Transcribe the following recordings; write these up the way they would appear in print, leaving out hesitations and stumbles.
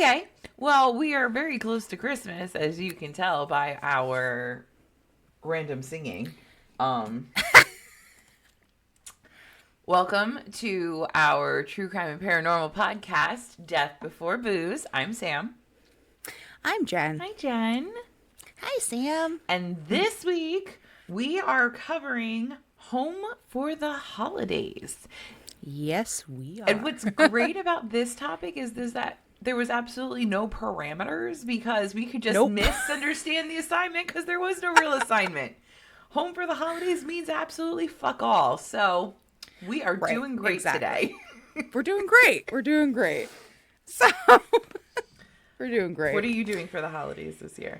Okay. Well, we are very close to Christmas, as you can tell by our random singing. Um, Welcome to our True Crime and Paranormal podcast, Death Before Booze. I'm Sam. I'm Jen. Hi, Jen. Hi, Sam. And this week, we are covering Home for the Holidays. Yes, we are. And what's great about this topic is that there was absolutely no parameters because we could just misunderstand the assignment because there was no real assignment. Home for the Holidays means absolutely fuck all. So we are doing great today. We're doing great. We're doing great. So we're doing great. What are you doing for the holidays this year?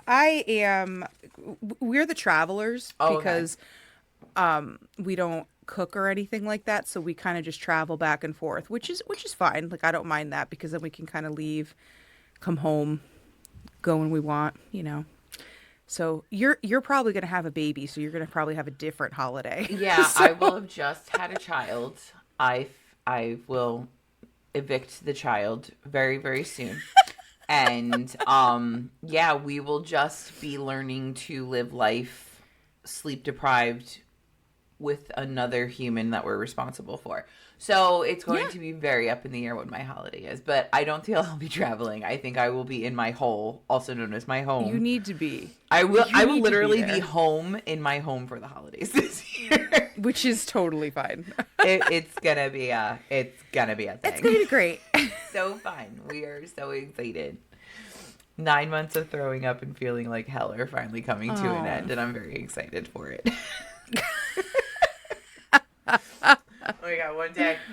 We're the travelers because we don't cook or anything like that, so we kind of just travel back and forth, which is fine. Like, I don't mind that because then we can kind of leave, come home, go when we want, you know. So you're probably gonna have a baby, so you're gonna probably have a different holiday. Yeah, so. I will have just had a child. I will evict the child very, very soon. And yeah, we will just be learning to live life sleep deprived with another human that we're responsible for. So it's going to be very up in the air what my holiday is. But I don't think I'll be traveling. I think I will be in my hole, also known as my home. You need to be. I will literally be home in my home for the holidays this year. Which is totally fine. It's gonna be a thing. It's gonna be great. So fun. We are so excited. 9 months of throwing up and feeling like hell are finally coming to an end, and I'm very excited for it. Oh my god,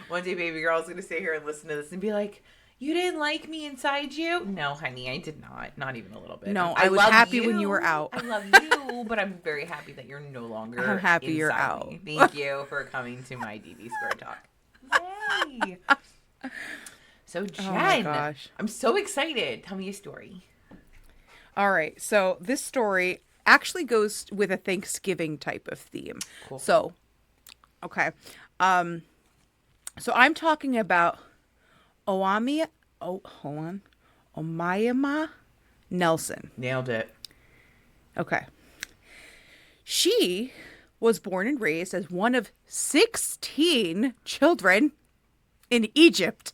one day baby girl's gonna sit here and listen to this and be like, you didn't like me inside you? No, honey, I did not even a little bit. No, I was happy when you were out. I love you, but I'm very happy that you're no longer I'm happy inside you're out. Me. Thank you for coming to my DB Square Talk. Yay. So Jen, oh my gosh. I'm so excited. Tell me a story. All right, so this story actually goes with a Thanksgiving type of theme. Cool. So, okay. So I'm talking about Omaima Nelson. Nailed it. Okay. She was born and raised as one of 16 children in Egypt.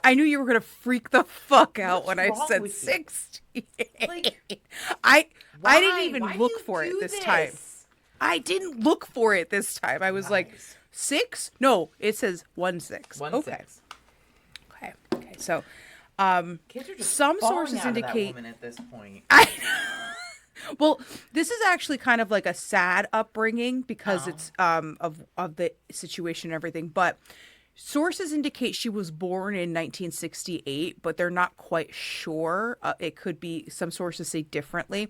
I knew you were going to freak the fuck out when I said 16. Like, I didn't even look for it this time. I didn't look for it this time. I was like, 6? No, it says 1-6. 1-6. Okay. So, kids are just some sources indicate that woman at this point. Well, this is actually kind of like a sad upbringing because it's of the situation and everything, but sources indicate she was born in 1968, but they're not quite sure. It could be, some sources say differently,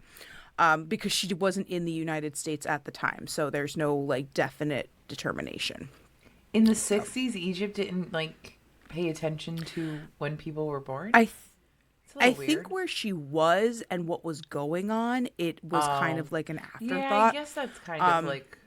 because she wasn't in the United States at the time. So there's no like definite determination. In the 60s, Egypt didn't like pay attention to when people were born? I think where she was and what was going on, it was kind of like an afterthought. Yeah, I guess that's kind of like,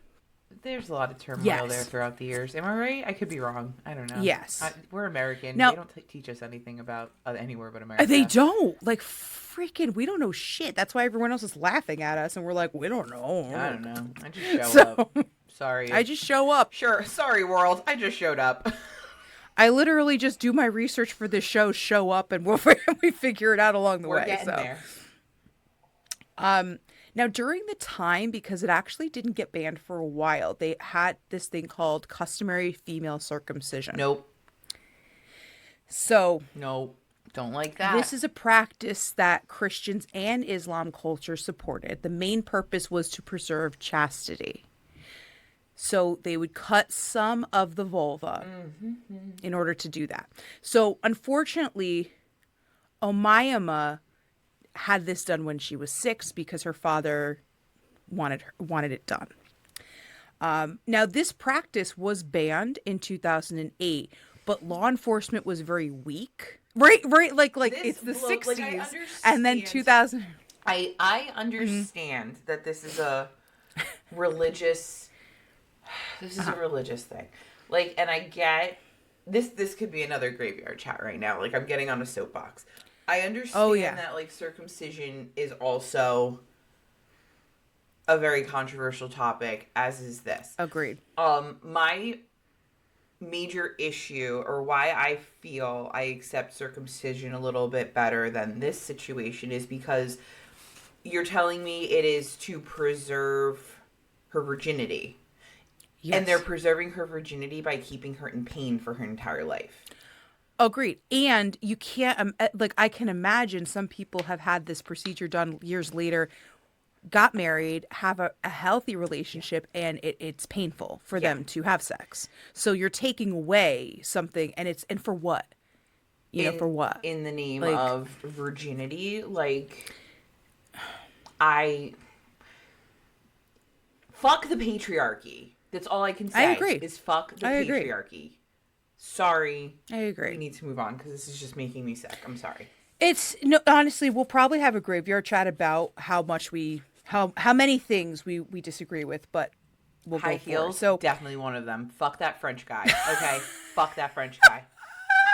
there's a lot of turmoil there throughout the years. Am I right? I could be wrong. I don't know. Yes. We're American. Now, they don't teach us anything about anywhere but America. They don't. Like, freaking, we don't know shit. That's why everyone else is laughing at us, and we're like, we don't know. I don't know. I just show up. Sorry. I just show up. Sure. Sorry, world. I just showed up. I literally just do my research for this show up, and we figure it out along the way. We're getting there. Now, during the time, because it actually didn't get banned for a while, they had this thing called customary female circumcision. Nope. So. Nope. Don't like that. This is a practice that Christians and Islam culture supported. The main purpose was to preserve chastity. So they would cut some of the vulva in order to do that. So unfortunately, Omaima had this done when she was 6 because her father wanted it done. Now, this practice was banned in 2008, but law enforcement was very weak. Right. Like it's the 60s, like, and then 2000. I understand that this is a religious. This is a religious thing. Like, and I get this could be another graveyard chat right now. Like, I'm getting on a soapbox. I understand that, like, circumcision is also a very controversial topic, as is this. Agreed. My major issue, or why I feel I accept circumcision a little bit better than this situation, is because you're telling me it is to preserve her virginity. Yes. And they're preserving her virginity by keeping her in pain for her entire life. Agreed. And you can't, like, I can imagine some people have had this procedure done years later, got married, have a healthy relationship, and it's painful for them to have sex. So you're taking away something, and for what? You know, for what? In the name like, of virginity, like, fuck the patriarchy. That's all I can say. I agree. Is fuck the patriarchy. Agree. Sorry. I agree. We need to move on because this is just making me sick. I'm sorry. Honestly, we'll probably have a graveyard chat about how many things we disagree with, but we'll high go heels. So definitely one of them. Fuck that French guy. Okay. Fuck that French guy.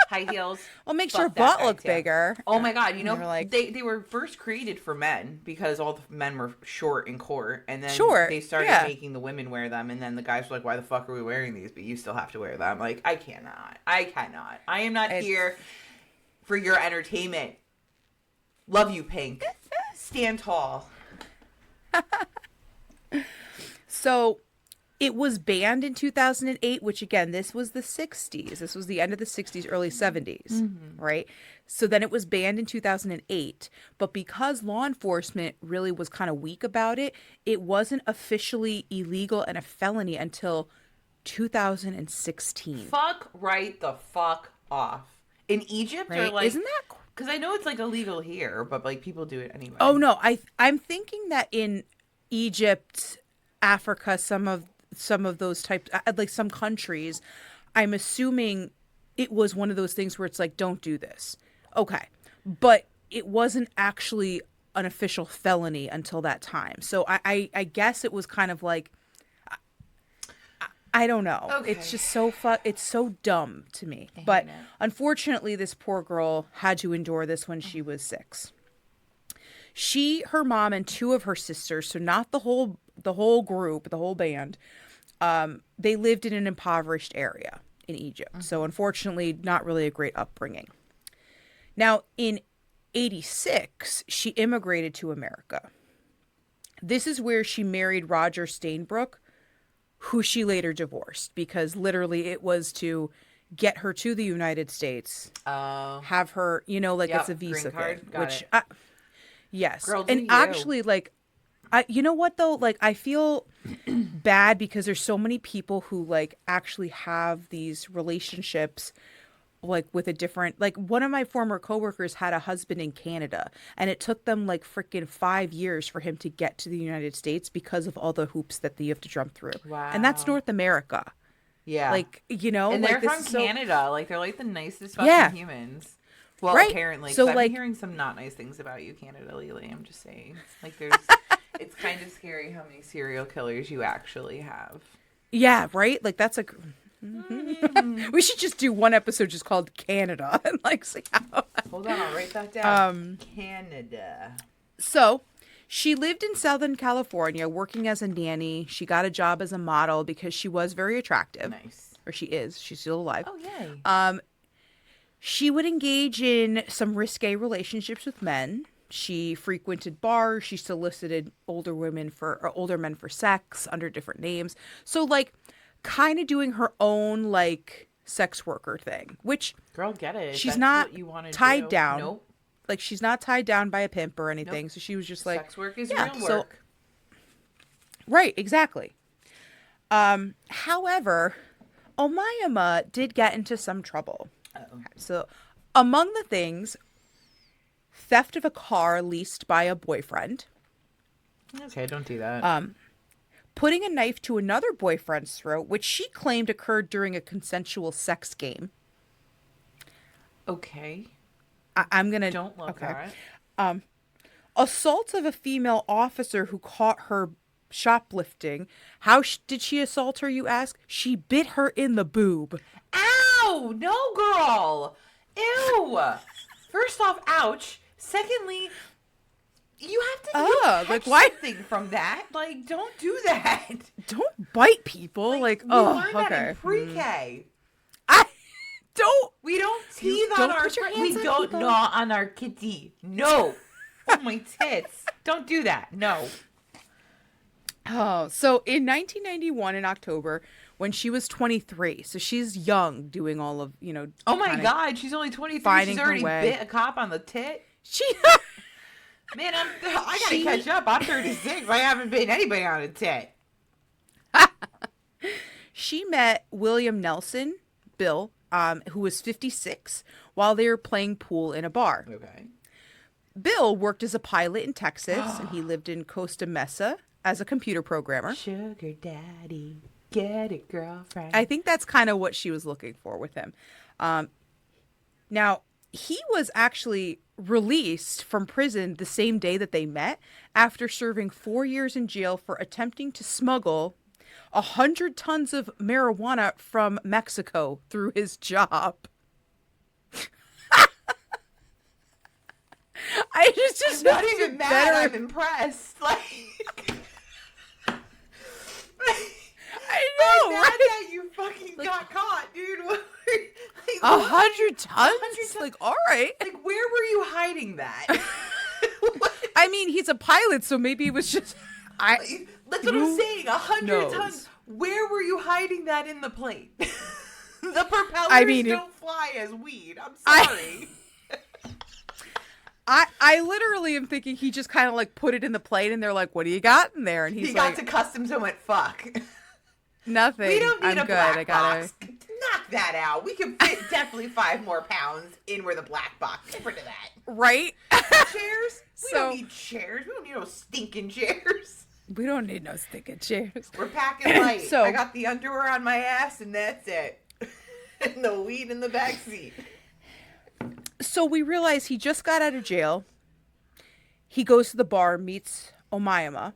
High heels. Well, makes your butt look bigger. Oh my God! You know, they were first created for men because all the men were short in court, and then they started making the women wear them, and then the guys were like, "Why the fuck are we wearing these? But you still have to wear them." Like, I cannot. I am not here for your entertainment. Love you, Pink. Stand tall. So it was banned in 2008, which, again, this was the 60s. This was the end of the 60s, early 70s, right? So then it was banned in 2008. But because law enforcement really was kind of weak about it, it wasn't officially illegal and a felony until 2016. Fuck right the fuck off. In Egypt, right? Or like... Isn't that... Because I know it's, like, illegal here, but, like, people do it anyway. Oh, no. I'm thinking that in Egypt, Africa, some of those types, like some countries, I'm assuming it was one of those things where it's like, don't do this. Okay. But it wasn't actually an official felony until that time. So I guess it was kind of like, I don't know. Okay. It's just it's so dumb to me. But unfortunately, this poor girl had to endure this when she was 6. She, her mom, and 2 of her sisters, so not the whole group, the whole band, they lived in an impoverished area in Egypt. So unfortunately, not really a great upbringing. Now, in 86, she immigrated to America. This is where she married Roger Stainbrook, who she later divorced, because literally it was to get her to the United States, have her, it's a visa thing, which, yes. Girl, and actually, like, you know what though? Like, I feel bad because there's so many people who like actually have these relationships, like with a different, like one of my former coworkers had a husband in Canada, and it took them like freaking 5 years for him to get to the United States because of all the hoops that you have to jump through. Wow. And that's North America. Yeah. Like, and they're like, from Canada. Like, they're like the nicest fucking humans. Well, apparently. So, like, I've been hearing some not nice things about you, Canada, lately. I'm just saying. Like, there's... It's kind of scary how many serial killers you actually have. Yeah, right? Like, that's like... We should just do one episode just called Canada and like see how... Hold on, I'll write that down. Canada. So, she lived in Southern California working as a nanny. She got a job as a model because she was very attractive. Nice. Or she is. She's still alive. Oh, yay. She would engage in some risque relationships with men. She frequented bars. She solicited older men for sex under different names. So, like, kind of doing her own, like, sex worker thing, which... Girl, get it. She's not what you want to tied do. down. Nope. Like, she's not tied down by a pimp or anything. Nope. So she was just like... Sex work is real work. Right, exactly. However, Omaima did get into some trouble. Uh-oh. So, among the things... theft of a car leased by a boyfriend. Okay, don't do that. Putting a knife to another boyfriend's throat, which she claimed occurred during a consensual sex game. Okay. I'm going to... Don't love that. Assault of a female officer who caught her shoplifting. How did she assault her, you ask? She bit her in the boob. Ow! no, girl. Ew. First off, ouch. Secondly, you have to like, why? something from that. Like, don't do that. Don't bite people. Like, we learned that in pre-K. We don't tease on our we don't gnaw on our kitty. No. Oh, my tits. Don't do that. No. Oh, so in 1991 in October, when she was 23, so she's young doing all of, Oh my God, she's only 23. She's already bit a cop on the tit. Man, I gotta catch up. I'm 36. I haven't bitten anybody on a tit. She met William Nelson, Bill, who was 56, while they were playing pool in a bar. Okay. Bill worked as a pilot in Texas, and he lived in Costa Mesa as a computer programmer. Sugar daddy, get it, girlfriend. I think that's kind of what she was looking for with him. Now, he was actually released from prison the same day that they met after serving 4 years in jail for attempting to smuggle 100 tons of marijuana from Mexico through his job. I just not even mad. I'm impressed. Like, I know, I'm mad that you fucking got caught, dude. Like, 100 tons? Like, all right. Like, where were you hiding that? I mean, he's a pilot, so maybe it was just. That's what I'm saying. 100 tons. Where were you hiding that in the plane? The propellers don't fly as weed. I'm sorry. I literally am thinking he just kind of like put it in the plane and they're like, what do you got in there? And he got to customs and went, fuck. Nothing. We don't need I'm a black box. Knock that out. We can fit definitely 5 more pounds in where the black box. Get rid of that. Right? Chairs? We don't need chairs. We don't need no stinking chairs. We don't need no stinking chairs. We're packing light. I got the underwear on my ass and that's it. And the weed in the back seat. So we realize he just got out of jail. He goes to the bar, meets Omaima.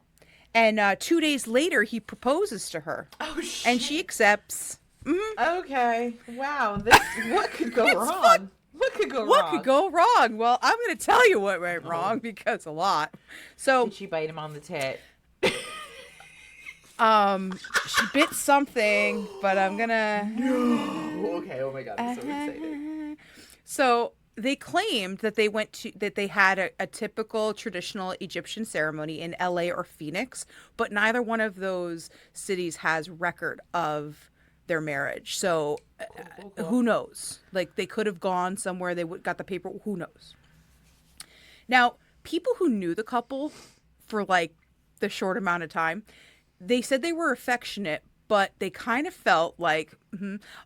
And 2 days later, he proposes to her. Oh, shit. And she accepts. Mm-hmm. Okay. Wow. What could go wrong? What could go wrong? What could go wrong? Well, I'm going to tell you what went wrong because a lot. So did she bite him on the tit? She bit something, but I'm going to... No. Okay. Oh, my God. I'm so excited. So they claimed that they had a typical traditional Egyptian ceremony in LA or Phoenix, but neither one of those cities has record of their marriage. So cool. Who knows? Like, they could have gone somewhere, they got the paper, who knows? Now, people who knew the couple for like the short amount of time, they said they were affectionate, but they kind of felt like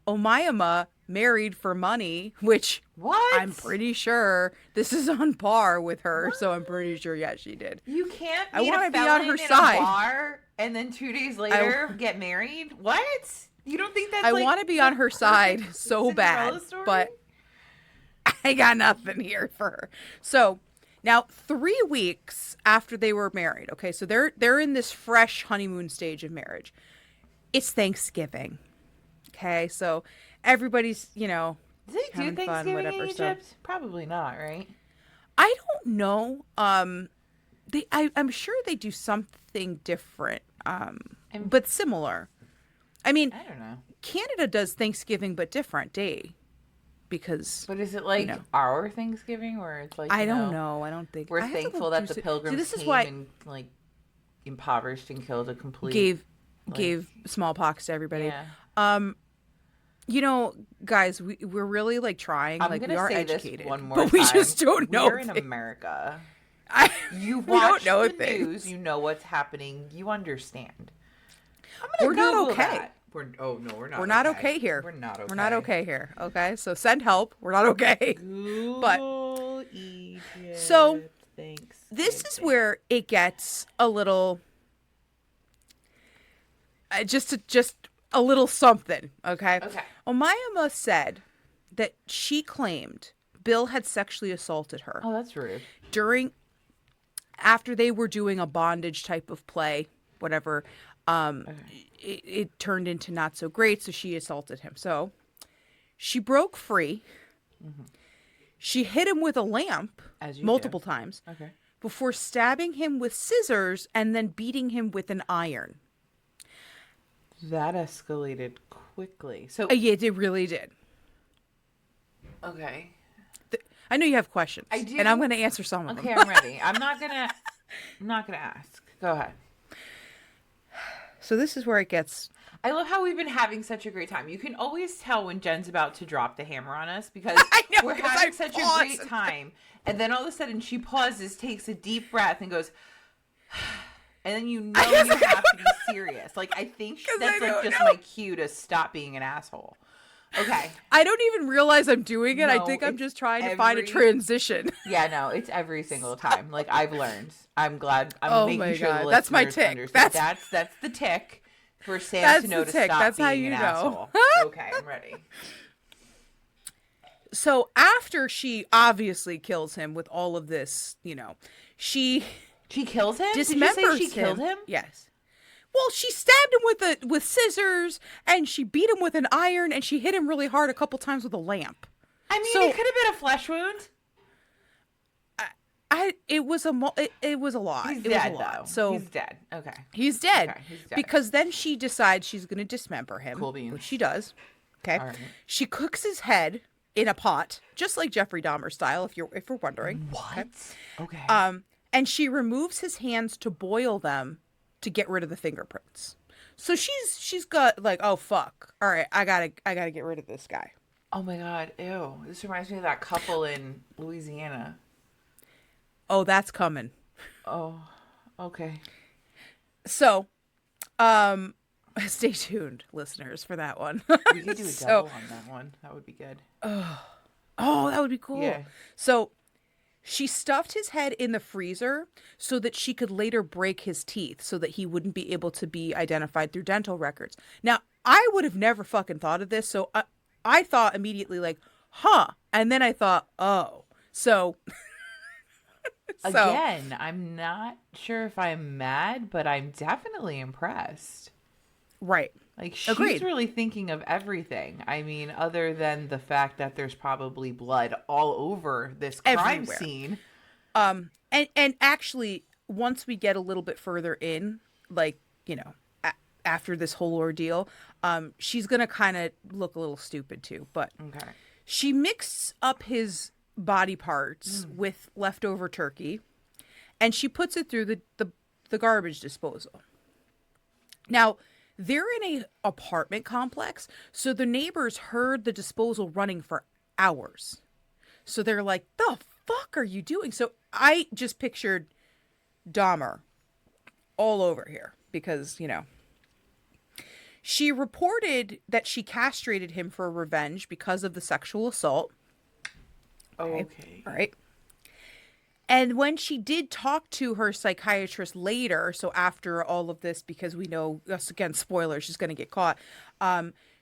Omaima married for money, which I'm pretty sure this is on par with her. So I'm pretty sure, yeah, she did. You can't I want to be on her in side. A bar and then 2 days later get married. What? You don't think that's I want to be on her side so bad, story? But I got nothing here for her. So now 3 weeks after they were married, okay, so they're in this fresh honeymoon stage of marriage. It's Thanksgiving. Okay, so everybody's, do they do Thanksgiving fun, whatever, in Egypt? So. Probably not, right? I don't know. I'm sure they do something different, but similar. I mean, I don't know. Canada does Thanksgiving, but different day, because. But is it like our Thanksgiving, where it's like I don't know. I don't think we're thankful that the pilgrims came and like impoverished and killed a complete gave smallpox to everybody. Yeah. Guys, we're really like trying. I'm like gonna we are say educated, this one more but time. we just don't know. We're in America. You watch the news. You know what's happening. You understand. We're not okay. We're not. We're not okay here. We're not okay. We're not okay here. Okay, so send help. We're not okay. Google Egypt. So Thanks. This is where it gets a little. Just a little something, okay? Okay. Omaima said that she claimed Bill had sexually assaulted her. Oh, that's rude. After they were doing a bondage type of play, whatever, it turned into not so great, so she assaulted him. So She broke free. She hit him with a lamp As you multiple do. times Okay. before stabbing him with scissors and then beating him with an iron. That escalated quickly. So Yeah, it really did. okay. I know you have questions. I do. And I'm going to answer some of them. Okay, I'm ready. I'm not gonna ask. Go ahead. So this is where it gets... I love how we've been having such a great time. You can always tell when Jen's about to drop the hammer on us because I know, we're because having I such pause. a great time. And then all of a sudden she pauses, takes a deep breath, and goes, and then you know you have to be serious. Like, I think that's like just my cue to stop being an asshole. Okay. I don't even realize I'm doing it. I No, think I'm it's just trying to find a transition. Yeah, no, it's every single time. Like, I've learned. I'm glad. I'm Oh making my sure God. the That's my listeners tick. understand. That's the tick for Sam That's to know the to tick. stop That's how being you an know. asshole. Okay, I'm ready. So after she obviously kills him with all of this, she kills him? dismembers Did you say she killed him? Yes. Well, she stabbed him with scissors, and she beat him with an iron, and she hit him really hard a couple times with a lamp. I mean, it could have been a flesh wound. It was a lot. He's It dead, was a lot. though. So He's dead. Okay. he's dead. Okay, he's dead. Because then she decides she's going to dismember him, Cool beans. which she does. Okay. All right. She cooks his head in a pot, just like Jeffrey Dahmer style, if you're wondering. What? Okay. And she removes his hands to boil them to get rid of the fingerprints. So she's got like, oh fuck. All right, I gotta get rid of this guy. Oh my God. Ew. This reminds me of that couple in Louisiana. Oh, that's coming. Oh, okay. So, stay tuned, listeners, for that one. We could do a double on that one. That would be good. Oh, that would be cool. Yeah. So she stuffed his head in the freezer so that she could later break his teeth so that he wouldn't be able to be identified through dental records. Now, I would have never fucking thought of this. So I thought immediately like, huh. And then I thought, oh, so... Again, I'm not sure if I'm mad, but I'm definitely impressed. Right. Like, she's Agreed. really thinking of everything. I mean, other than the fact that there's probably blood all over this crime Everywhere. scene. And actually, once we get a little bit further in, like, after this whole ordeal, she's going to kind of look a little stupid too. But Okay. she mixed up his body parts with leftover turkey, and she puts it through the garbage disposal. Now, they're in a apartment complex, so the neighbors heard the disposal running for hours. So they're like, the fuck are you doing? So I just pictured Dahmer all over here because, she reported that she castrated him for revenge because of the sexual assault. Okay. All right. And when she did talk to her psychiatrist later, so after all of this, because we know, again, spoilers, she's going to get caught.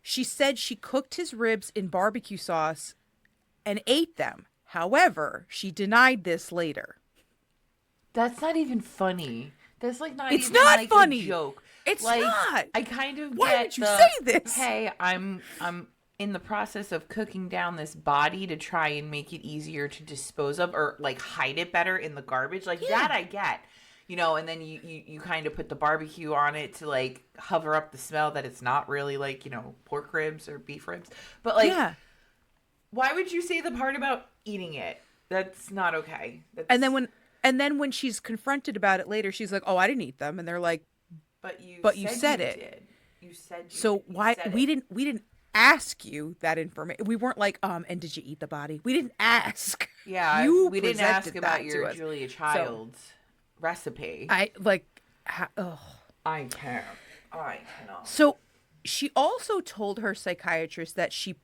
She said she cooked his ribs in barbecue sauce and ate them. However, she denied this later. That's not even funny. That's like not It's even not like funny. a joke. It's like, not. I kind of Why get would you the, say this? Hey, I'm in the process of cooking down this body to try and make it easier to dispose of or like hide it better in the garbage. Like that I get. And then you kind of put the barbecue on it to like hover up the smell that it's not really like, pork ribs or beef ribs. But like why would you say the part about eating it? That's not okay. And then when she's confronted about it later, she's like, "Oh, I didn't eat them." And they're like, "But you said it." Did. You said you So did. You why said we it. didn't ask you that information? We weren't like, and did you eat the body? We didn't ask. Yeah, You we didn't ask presented about that your to us. Julia Child's recipe. I cannot. So she also told her psychiatrist that she,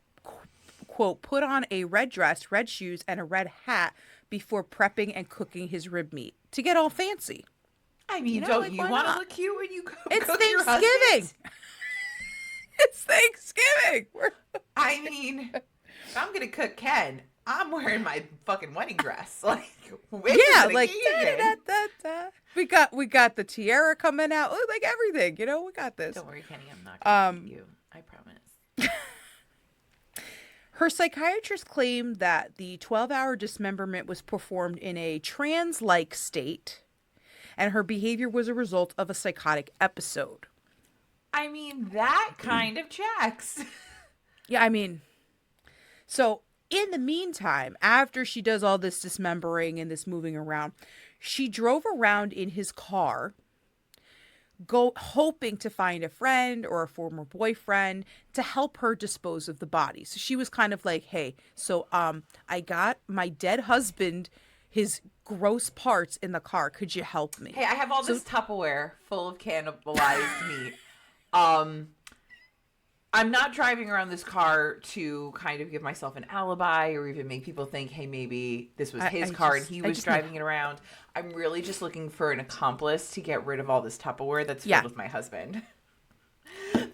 quote, put on a red dress, red shoes, and a red hat before prepping and cooking his rib meat to get all fancy. I mean, why want to not? look cute when you It's cook your Thanksgiving. husband? It's Thanksgiving. I mean, if I'm gonna cook Ken, I'm wearing my fucking wedding dress. Like, we got the tiara coming out, like everything. We got this. Don't worry, Kenny, I'm not gonna eat you. I promise. Her psychiatrist claimed that the 12-hour dismemberment was performed in a trance-like state, and her behavior was a result of a psychotic episode. I mean, that kind of checks. Yeah, I mean, so in the meantime, after she does all this dismembering and this moving around, she drove around in his car, hoping to find a friend or a former boyfriend to help her dispose of the body. So she was kind of like, hey, so I got my dead husband, his gross parts in the car. Could you help me? Hey, I have all this Tupperware full of cannibalized meat. I'm not driving around this car to kind of give myself an alibi or even make people think, hey, maybe this was his car and he was driving it around. I'm really just looking for an accomplice to get rid of all this Tupperware that's filled with my husband.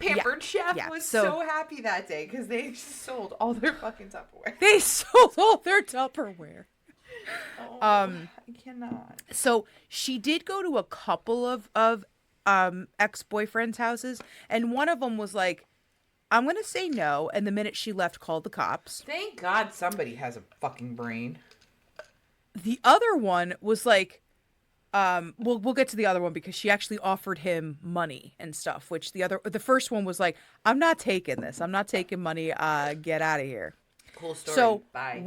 Pampered Chef was so happy that day because they sold all their fucking Tupperware. They sold all their Tupperware. Oh, I cannot. So she did go to a couple of ex-boyfriends' houses, and one of them was like, I'm going to say no. And the minute she left, called the cops. Thank God somebody has a fucking brain. The other one was like, we'll get to the other one because she actually offered him money and stuff, which the first one was like, I'm not taking this. I'm not taking money. Get out of here. Cool story. So bye.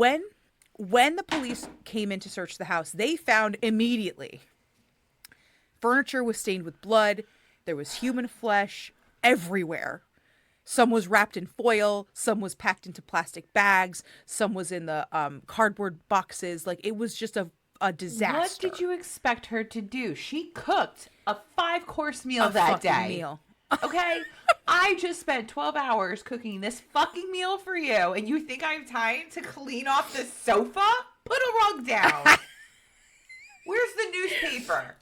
When the police came in to search the house, they found immediately furniture was stained with blood. There was human flesh everywhere. Some was wrapped in foil. Some was packed into plastic bags. Some was in the cardboard boxes. Like, it was just a disaster. What did you expect her to do? She cooked a 5-course meal that day. Meal. Okay? I just spent 12 hours cooking this fucking meal for you, and you think I have time to clean off the sofa? Put a rug down. Where's the newspaper?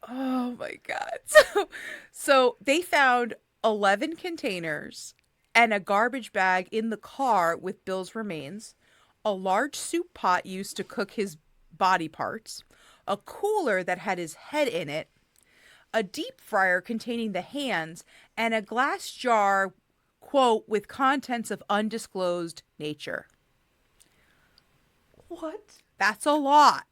Oh, my God. So they found 11 containers and a garbage bag in the car with Bill's remains, a large soup pot used to cook his body parts, a cooler that had his head in it, a deep fryer containing the hands, and a glass jar, quote, with contents of undisclosed nature. What? That's a lot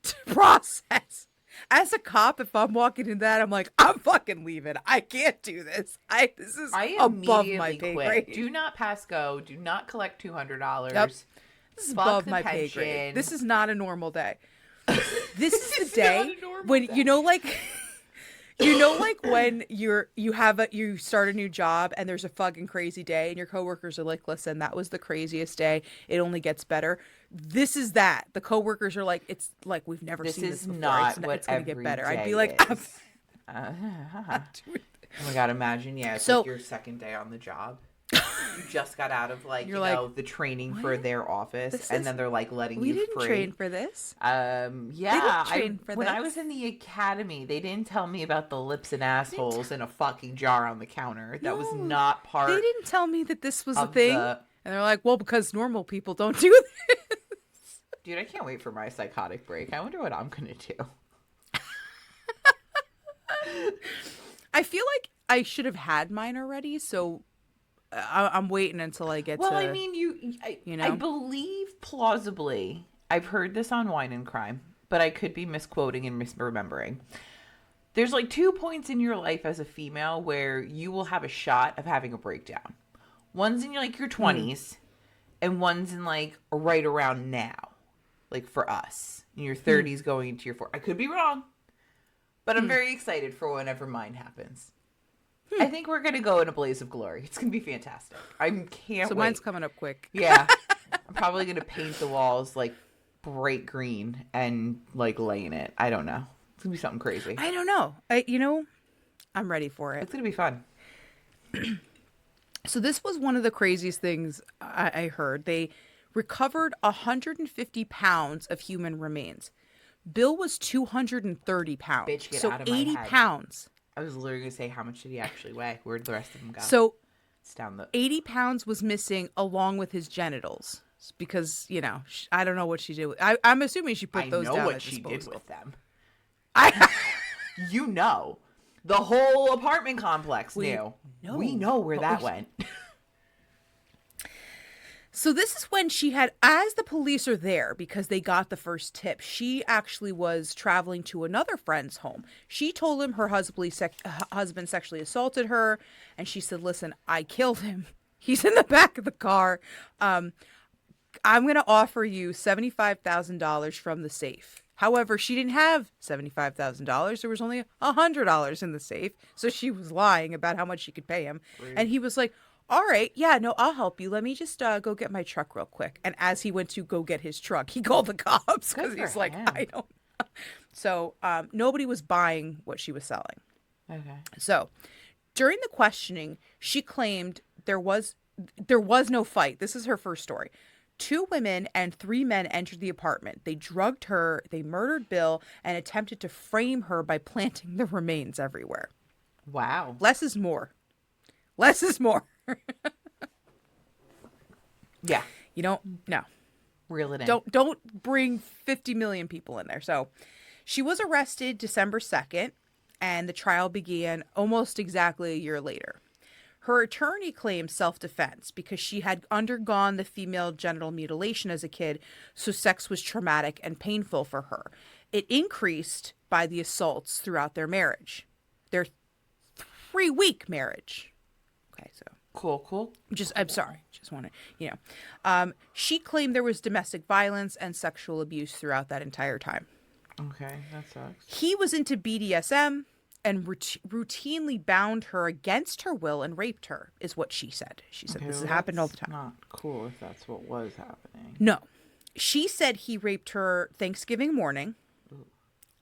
to process. As a cop, if I'm walking in that, I'm like, I'm fucking leaving. I can't do this. This is above my pay grade. Do not pass go. Do not collect $200. Yep. This is above my pay grade. This is not a normal day. This is the day when day. you know like when you start a new job and there's a fucking crazy day and your coworkers are like, listen, that was the craziest day. It only gets better. This is that. The coworkers are like, it's like we've never seen this before. Not it's gonna get better. I'd be is. like, oh my God, imagine, it's like your second day on the job. You just got out of the training for their office, and then they're like letting you free. We didn't train for this. When I was in the academy, they didn't tell me about the lips and assholes in a fucking jar on the counter. That was not part. They didn't tell me that this was a thing. And they're like, well, because normal people don't do this. Dude, I can't wait for my psychotic break. I wonder what I'm gonna do. I feel like I should have had mine already, so I'm waiting until I get to... Well, I mean, I believe plausibly, I've heard this on Wine and Crime, but I could be misquoting and misremembering. There's like 2 points in your life as a female where you will have a shot of having a breakdown. One's in your 20s, and one's in right around now. Like for us, in your 30s going into your 40s. I could be wrong, but I'm very excited for whenever mine happens. I think we're going to go in a blaze of glory. It's going to be fantastic. I can't wait. So mine's coming up quick. Yeah. I'm probably going to paint the walls bright green and lay in it. I don't know. It's going to be something crazy. I don't know. I'm ready for it. It's going to be fun. So this was one of the craziest things I heard. They recovered 150 pounds of human remains. Bill was 230 pounds. Bitch, get so out of my 80 head. pounds. I was literally going to say, how much did he actually weigh? Where'd the rest of them go? So it's down the... 80 pounds was missing along with his genitals because, I don't know what she did. I'm assuming she put those down. I know what she did with them. The whole apartment complex knew. We know where that went. So this is when she had, as the police are there because they got the first tip, she actually was traveling to another friend's home. She told him her husband sexually assaulted her, and she said, "Listen, I killed him. He's in the back of the car. I'm going to offer you $75,000 from the safe." However, she didn't have $75,000. There was only $100 in the safe, so she was lying about how much she could pay him. Rude. And he was like, "All right, yeah, no, I'll help you. Let me just go get my truck real quick." And as he went to go get his truck, he called the cops because Good he's for like, him. "I don't know." So nobody was buying what she was selling. Okay. So during the questioning, she claimed there was no fight. This is her first story. 2 women and 3 men entered the apartment. They drugged her, they murdered Bill, and attempted to frame her by planting the remains everywhere. Wow. Less is more. Less is more. Yeah. You don't, no. Reel it in. Don't bring 50 million people in there. So she was arrested December 2nd, and the trial began almost exactly a year later. Her attorney claimed self-defense because she had undergone the female genital mutilation as a kid, so sex was traumatic and painful for her. It increased by the assaults throughout their marriage. Their 3-week marriage. Okay, so Cool. I'm sorry. Just want to, she claimed there was domestic violence and sexual abuse throughout that entire time. Okay, that sucks. He was into BDSM and routinely bound her against her will and raped her, is what she said. She said this has happened all the time. Not cool if that's what was happening. No. She said he raped her Thanksgiving morning,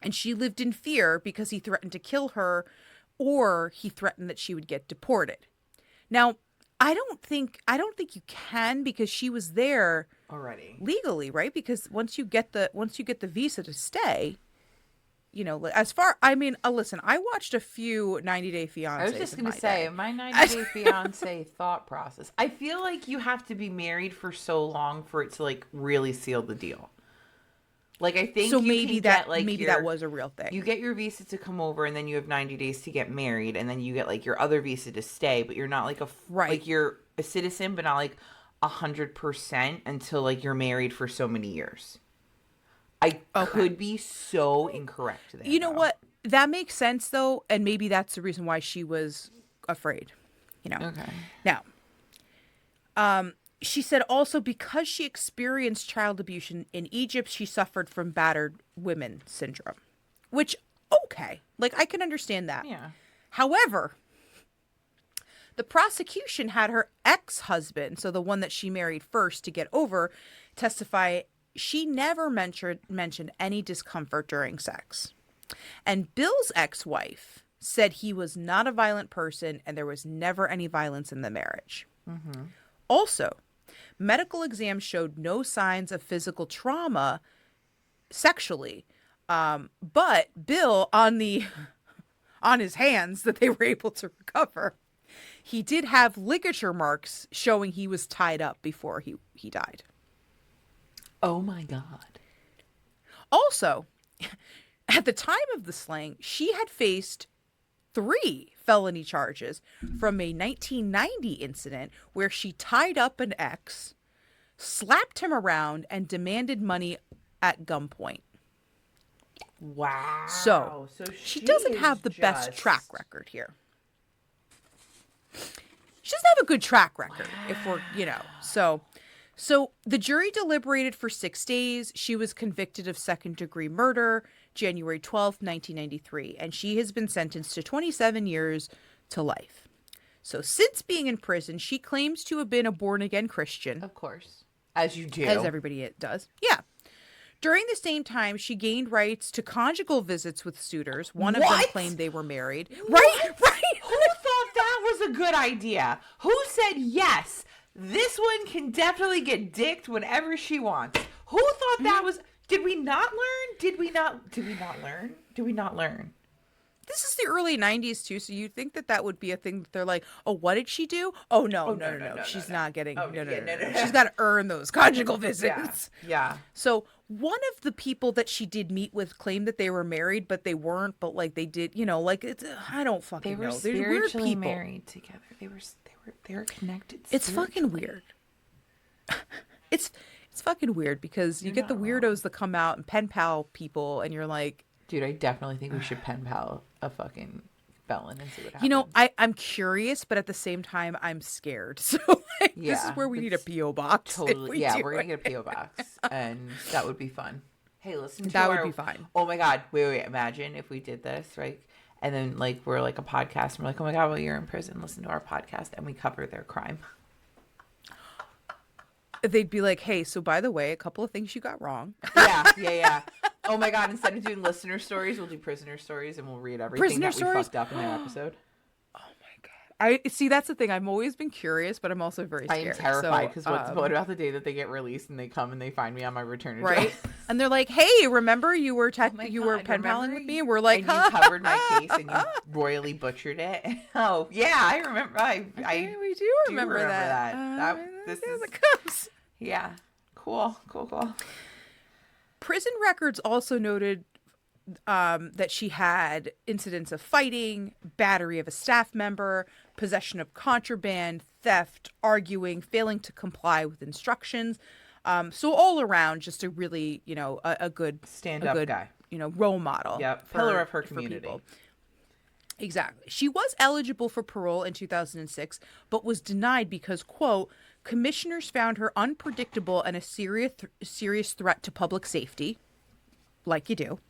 and she lived in fear because he threatened to kill her, or he threatened that she would get deported. Now, I don't think you can, because she was there Already. legally, right? Because once you get the visa to stay, listen, I watched a few 90-Day Fiancés. I was just going to say, day. my 90-Day Fiancé thought process. I feel like you have to be married for so long for it to, like, really seal the deal. Like, I think So you maybe can that get, like, maybe that was a real thing. You get your visa to come over, and then you have 90 days to get married, and then you get, like, your other visa to stay, but you're not, like, Right. like, you're a citizen, but not, like, 100% until, like, you're married for so many years. I could be so incorrect there. You know what? That makes sense, though, and maybe that's the reason why she was afraid. Okay. Now, she said also because she experienced child abuse in Egypt, she suffered from battered women syndrome, which, okay, like, I can understand that. Yeah. However, the prosecution had her ex-husband, so the one that she married first to get over, testify she never mentioned any discomfort during sex. And Bill's ex-wife said he was not a violent person and there was never any violence in the marriage. Mm-hmm. Also, medical exams showed no signs of physical trauma sexually, but Bill, on his hands that they were able to recover, he did have ligature marks showing he was tied up before he died. Oh my God. Also, at the time of the slaying, she had faced 3 felony charges from a 1990 incident where she tied up an ex, slapped him around, and demanded money at gunpoint. Wow. So she doesn't have the best track record here. She doesn't have a good track record, if we're, So the jury deliberated for 6 days. She was convicted of second-degree murder, January 12th, 1993, and she has been sentenced to 27 years to life. So since being in prison, she claims to have been a born-again Christian. Of course. As you do. As everybody does. Yeah. During the same time, she gained rights to conjugal visits with suitors. One of them claimed they were married. Right. Who thought that was a good idea? Who said yes? This one can definitely get dicked whenever she wants. Who thought that was... Did we not learn? Did we not learn? This is the early 90s, too, so you'd think that would be a thing that they're like, oh, what did she do? Oh, no. She's not getting... No. She's got to earn those conjugal visits. Yeah. So one of the people that she did meet with claimed that they were married, but they weren't, but, like, they did, it's... I don't fucking know. They were spiritually married together. They were connected. It's fucking weird. It's fucking weird because you You're get the not weirdos wrong. that come out and pen pal people, and you're like, Dude, I definitely think we should pen pal a fucking felon and see what you know, happens. I'm curious, but at the same time, I'm scared. So like, this is Yeah, where we need a that's PO box if totally. we Yeah, do we're gonna it. get a PO box, and that would be fun. Hey, listen to That would be our. fine. Oh my God! Wait! Imagine if we did this, right? And then like we're like a podcast, and we're like, oh my God, well you're in prison. Listen to our podcast, and we cover their crime. They'd be like, hey, so by the way, a couple of things you got wrong. Yeah. Oh my God! Instead of doing listener stories, we'll do prisoner stories, and we'll read everything Prisoner that we stories. fucked up in their episode. I see. That's the thing. I've always been curious, but I'm also very I am scared. terrified So, because what about the day that they get released and they come and they find me on my return right? address? And they're like, "Hey, remember you were Oh my you were God, pen paling remember with me?" And we're like, and you covered my case and you royally butchered it. Oh yeah, I remember. I we do do remember that. This There's is the cups. yeah, cool. Prison records also noted that she had incidents of fighting, battery of a staff member, possession of contraband, theft, arguing, failing to comply with instructions. So all around, just a really, a good Stand up guy. role model. Yep, pillar of her for community. people. Exactly. She was eligible for parole in 2006, but was denied because, quote, commissioners found her unpredictable and a serious threat to public safety, like you do.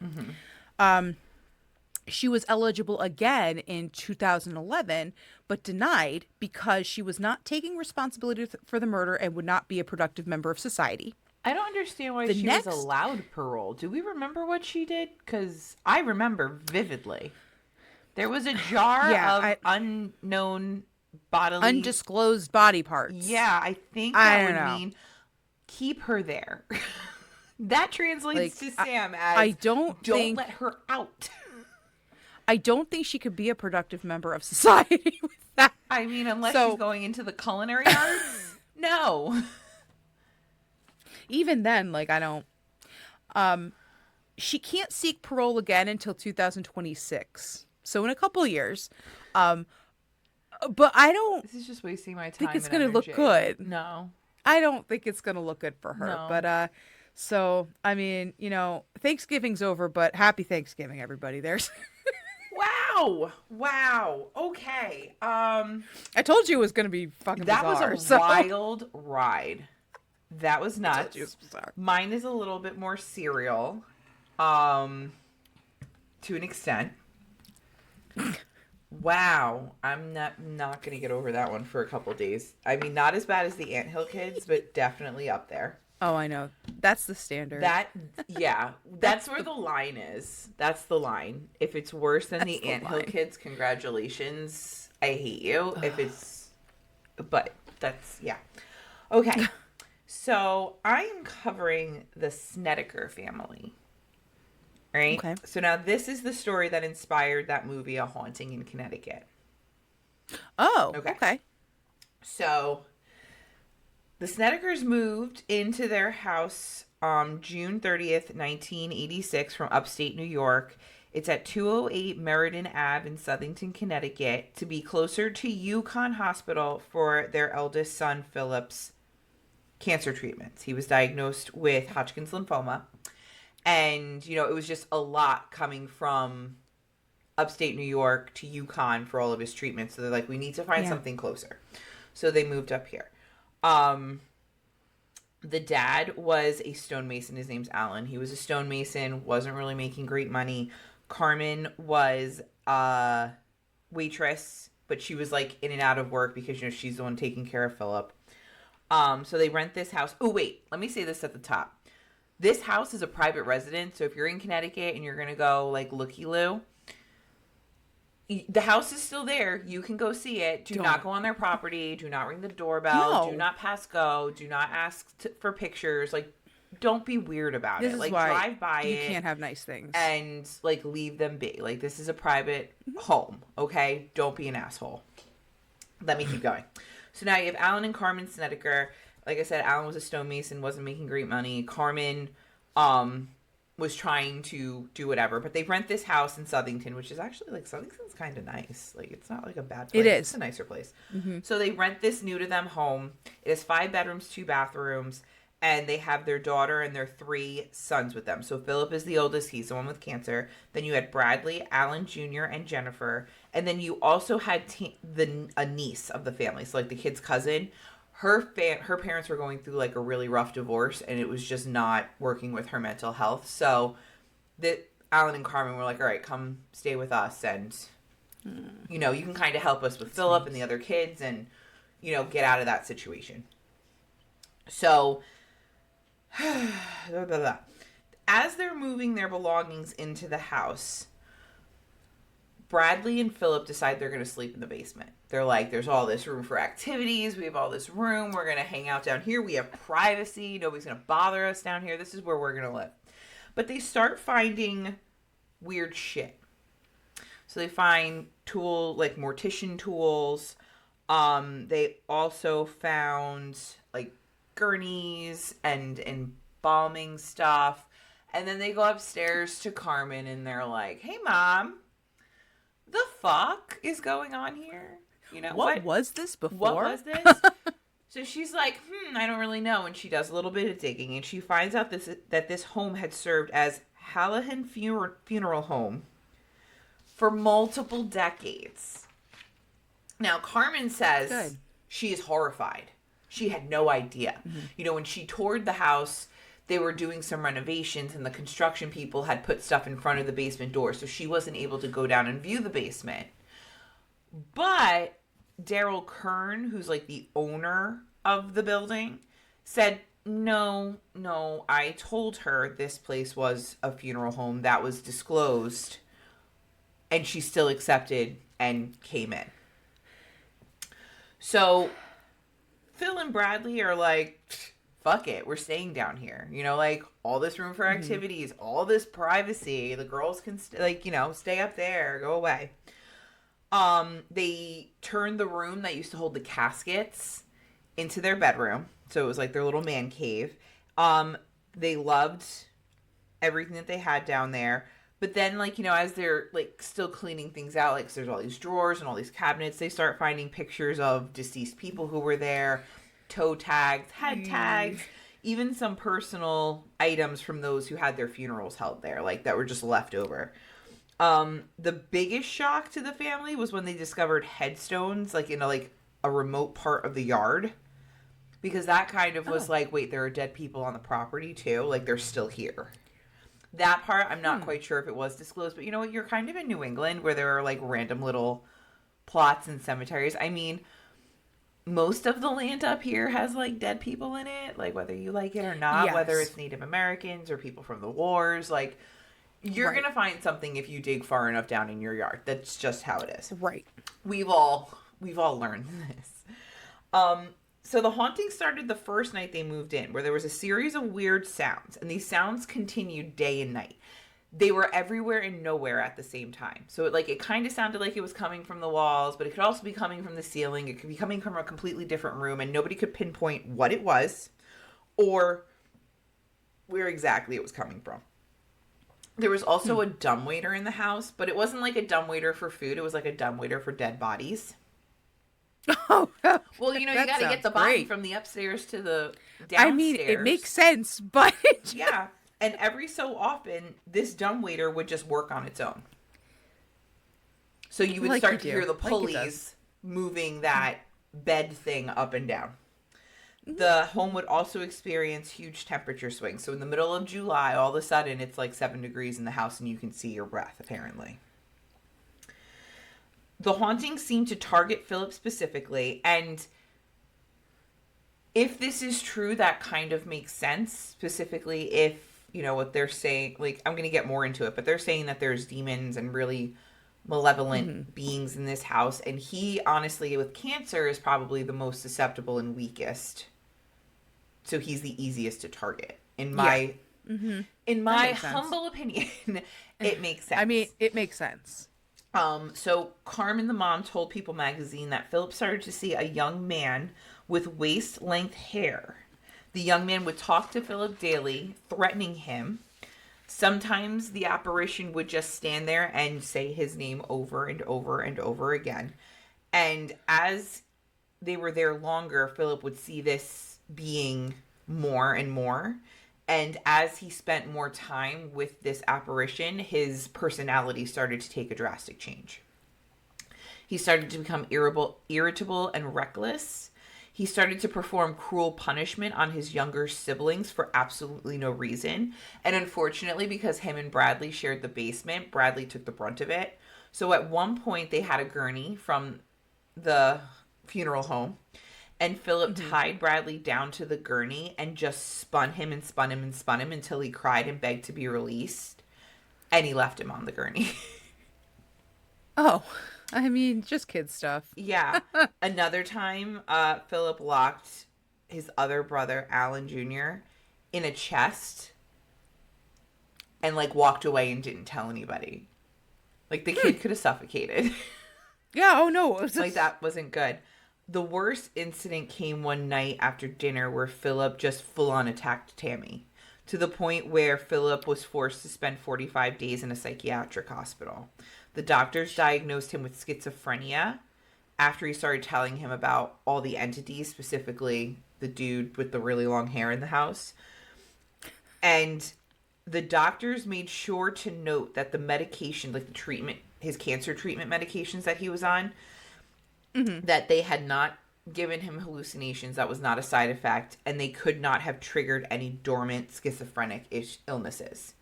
She was eligible again in 2011, but denied because she was not taking responsibility for the murder and would not be a productive member of society. I don't understand why The she next- was allowed parole. Do we remember what she did? Because I remember vividly. There was a jar of unknown bodily... Undisclosed body parts. Yeah, I think I that don't would know. mean keep her there. That translates Like, to Sam as I don't don't think- let her out. I don't think she could be a productive member of society with that. I mean, unless So- she's going into the culinary arts. No. Even then, like, I don't. She can't seek parole again until 2026. So in a couple of years. But I don't This is just wasting my time. think it's and going to look energy. good. No. I don't think it's going to look good for her. No. But, so, I mean, Thanksgiving's over, but happy Thanksgiving, everybody. There's. Wow. Okay. I told you it was going to be fucking That bizarre. was a so- wild ride. That was I nuts. told you it was bizarre. Mine is a little bit more serial, to an extent. Wow, I'm not gonna get over that one for a couple days. I mean, not as bad as the Anthill kids, but definitely up there. Oh, I know. That's the standard. That's where the line is. That's the line. If it's worse than the the Anthill line. kids, congratulations. I hate you. But that's okay. So I am covering the Snedeker family. Right? Okay. So now this is the story that inspired that movie, A Haunting in Connecticut. Oh, Okay. okay. So the Snedekers moved into their house June 30th, 1986 from upstate New York. It's at 208 Meriden Ave in Southington, Connecticut, to be closer to UConn Hospital for their eldest son, Philip's cancer treatments. He was diagnosed with Hodgkin's lymphoma. And, it was just a lot coming from upstate New York to UConn for all of his treatments. So they're like, we need to find something closer. So they moved up here. The dad was a stonemason. His name's Alan. He was a stonemason, wasn't really making great money. Carmen was a waitress, but she was like in and out of work because, she's the one taking care of Philip. So they rent this house. Oh, wait, let me say this at the top. This house is a private residence, so if you're in Connecticut and you're going to go, like, looky-loo, the house is still there. You can go see it. Do not go on their property. Do not ring the doorbell. No. Do not pass go. Do not ask for pictures. Like, don't be weird about This it. is Like, why drive by you it. can't have nice things. And, like, leave them be. Like, this is a private home, okay? Don't be an asshole. Let me keep going. So now you have Alan and Carmen Snedeker. Like I said, Alan was a stonemason, wasn't making great money. Carmen was trying to do whatever. But they rent this house in Southington, which is actually, like, Southington's kind of nice. Like, it's not, like, a bad place. It is. It's a nicer place. So they rent this new to them home. It has 5 bedrooms, 2 bathrooms. And they have their daughter and their 3 sons with them. So Philip is the oldest. He's the one with cancer. Then you had Bradley, Alan Jr., and Jennifer. And then you also had a niece of the family. So, like, the kid's cousin. Her parents were going through, like, a really rough divorce, and it was just not working with her mental health. So Alan and Carmen were like, all right, come stay with us, and, you know, you can kind of help us with Philip and the other kids and, you know, get out of that situation. So, as they're moving their belongings into the house, Bradley and Philip decide they're going to sleep in the basement. They're like, there's all this room for activities. We have all this room. We're going to hang out down here. We have privacy. Nobody's going to bother us down here. This is where we're going to live. But they start finding weird shit. So they find like mortician tools. They also found like gurneys and embalming stuff. And then they go upstairs to Carmen and they're like, hey, Mom, the fuck is going on here? You know, what was this before? What was this? So she's like, I don't really know. And she does a little bit of digging and she finds out that this home had served as Hallahan Funeral Home for multiple decades. Now, Carmen says she is horrified. She had no idea. You know, when she toured the house, they were doing some renovations and the construction people had put stuff in front of the basement door. So she wasn't able to go down and view the basement. But Daryl Kern, who's like the owner of the building, said, no, I told her this place was a funeral home. That was disclosed. And she still accepted and came in. So Phil and Bradley are like, fuck it, we're staying down here. You know, like, all this room for activities, all this privacy. The girls can, stay up there, go away. They turned the room that used to hold the caskets into their bedroom. So it was like their little man cave. They loved everything that they had down there. But then, like, you know, as they're, like, still cleaning things out, like, 'cause there's all these drawers and all these cabinets, they start finding pictures of deceased people who were there, toe tags, head tags, even some personal items from those who had their funerals held there, like, that were just left over. The biggest shock to the family was when they discovered headstones, like, in a remote part of the yard. Because that kind of was like, wait, there are dead people on the property, too? Like, they're still here. That part, I'm not quite sure if it was disclosed. But you know what? You're kind of in New England where there are, like, random little plots and cemeteries. I mean, most of the land up here has, like, dead people in it. Like, whether you like it or not. Whether it's Native Americans or people from the wars. Like, you're going to find something if you dig far enough down in your yard. That's just how it is. Right. We've all learned this. So the haunting started the first night they moved in, where there was a series of weird sounds, and these sounds continued day and night. They were everywhere and nowhere at the same time. So it kind of sounded like it was coming from the walls, but it could also be coming from the ceiling. It could be coming from a completely different room, and nobody could pinpoint what it was or where exactly it was coming from. There was also a dumbwaiter in the house, but it wasn't like a dumbwaiter for food. It was like a dumbwaiter for dead bodies. Oh, well, you know, you got to get the body from the upstairs to the downstairs. I mean, it makes sense, but yeah. And every so often, this dumbwaiter would just work on its own. So you would start to hear the pulleys moving that bed thing up and down. The home would also experience huge temperature swings. So in the middle of July, all of a sudden, it's like 7 degrees in the house and you can see your breath, apparently. The haunting seemed to target Philip specifically, and if this is true, that kind of makes sense, specifically if, you know, what they're saying, like, I'm going to get more into it, but they're saying that there's demons and really malevolent beings in this house, and he, honestly, with cancer, is probably the most susceptible and weakest, so he's the easiest to target, in my humble opinion. It makes sense. I mean, it makes sense. So Carmen, the mom, told People magazine that Philip started to see a young man with waist-length hair. The young man would talk to Philip daily, threatening him. Sometimes the apparition would just stand there and say his name over and over and over again. And as they were there longer, Philip would see this being more and more. And as he spent more time with this apparition, his personality started to take a drastic change. He started to become irritable and reckless. He started to perform cruel punishment on his younger siblings for absolutely no reason. And unfortunately, because him and Bradley shared the basement, Bradley took the brunt of it. So at one point, they had a gurney from the funeral home. And Philip tied Bradley down to the gurney and just spun him and spun him and spun him until he cried and begged to be released. And he left him on the gurney. Oh, I mean, just kid stuff. Yeah. Another time, Philip locked his other brother, Alan Jr., in a chest and, like, walked away and didn't tell anybody. Like, the kid could have suffocated. Yeah, oh no. It was Like, that wasn't good. The worst incident came one night after dinner where Philip just full-on attacked Tammy, to the point where Philip was forced to spend 45 days in a psychiatric hospital. The doctors diagnosed him with schizophrenia after he started telling him about all the entities, specifically the dude with the really long hair in the house. And the doctors made sure to note that the medication, like the treatment, his cancer treatment medications that he was on, that they had not given him hallucinations. That was not a side effect. And they could not have triggered any dormant schizophrenic illnesses.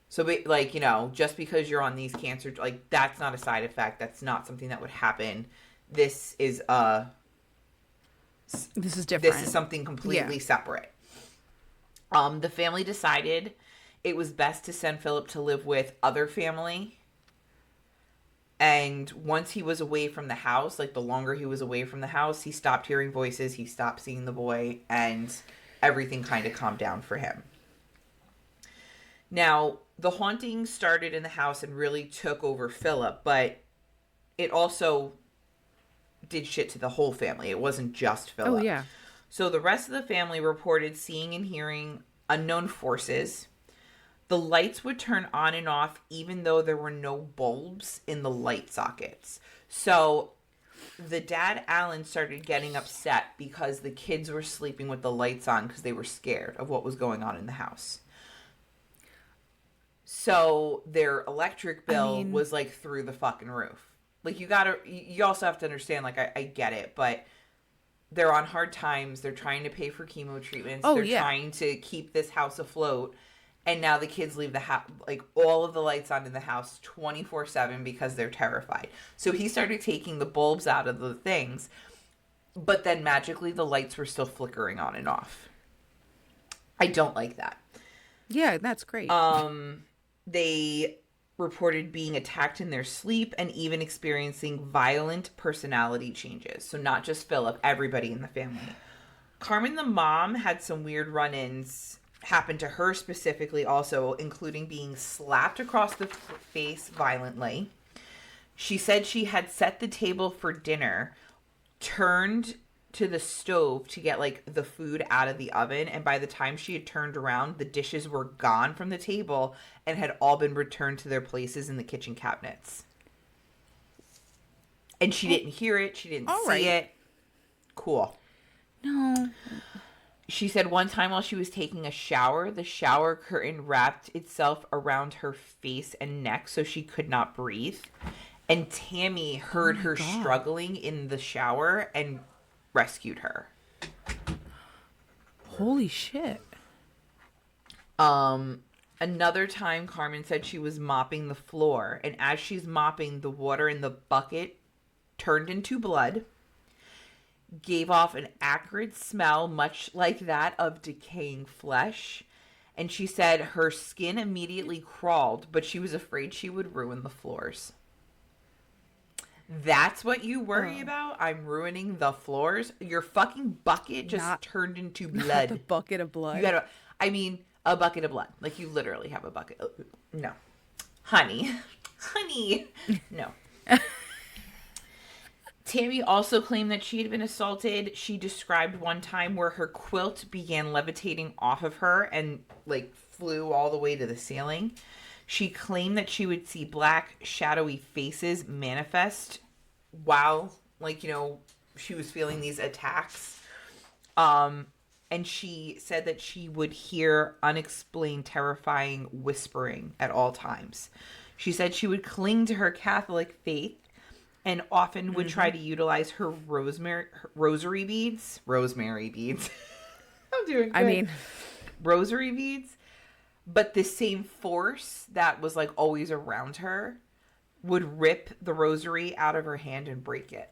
So, like, you know, just because you're on these cancer, like, that's not a side effect. That's not something that would happen. This is different. This is something completely separate. The family decided it was best to send Philip to live with other family. And once he was away from the house, like, the longer he was away from the house, he stopped hearing voices, he stopped seeing the boy, and everything kind of calmed down for him. Now, the haunting started in the house and really took over Philip, but it also did shit to the whole family. It wasn't just Philip. Oh, yeah. So the rest of the family reported seeing and hearing unknown forces. The lights would turn on and off even though there were no bulbs in the light sockets. So the dad, Alan, started getting upset because the kids were sleeping with the lights on because they were scared of what was going on in the house. So their electric bill was, like, through the fucking roof. Like, you also have to understand, like, I get it, but they're on hard times. They're trying to pay for chemo treatments. They're trying to keep this house afloat. And now the kids leave the house, like, all of the lights on in the house 24/7 because they're terrified. So he started taking the bulbs out of the things, but then magically the lights were still flickering on and off. I don't like that. Yeah, that's great. They reported being attacked in their sleep and even experiencing violent personality changes. So not just Philip, everybody in the family. Carmen, the mom, had some weird run-ins happen to her specifically also, including being slapped across the face violently. She said she had set the table for dinner, turned to the stove to get, like, the food out of the oven, and by the time she had turned around, the dishes were gone from the table and had all been returned to their places in the kitchen cabinets. And she didn't hear it. She didn't see it. Cool. No. She said one time while she was taking a shower, the shower curtain wrapped itself around her face and neck so she could not breathe. And Tammy heard her struggling in the shower and rescued her. Holy shit. Another time, Carmen said she was mopping the floor, and as she's mopping, the water in the bucket turned into blood, gave off an acrid smell much like that of decaying flesh, and she said her skin immediately crawled, but she was afraid she would ruin the floors. That's what you worry about? I'm ruining the floors? Your fucking bucket just turned into blood. The bucket of blood. You gotta, a bucket of blood. Like, you literally have a bucket. No. Honey. No. Tammy also claimed that she had been assaulted. She described one time where her quilt began levitating off of her and, like, flew all the way to the ceiling. She claimed that she would see black, shadowy faces manifest while, like, she was feeling these attacks. And she said that she would hear unexplained, terrifying whispering at all times. She said she would cling to her Catholic faith and often would try to utilize her rosary beads. Rosemary beads. I'm doing good. I mean, rosary beads. But the same force that was, like, always around her would rip the rosary out of her hand and break it.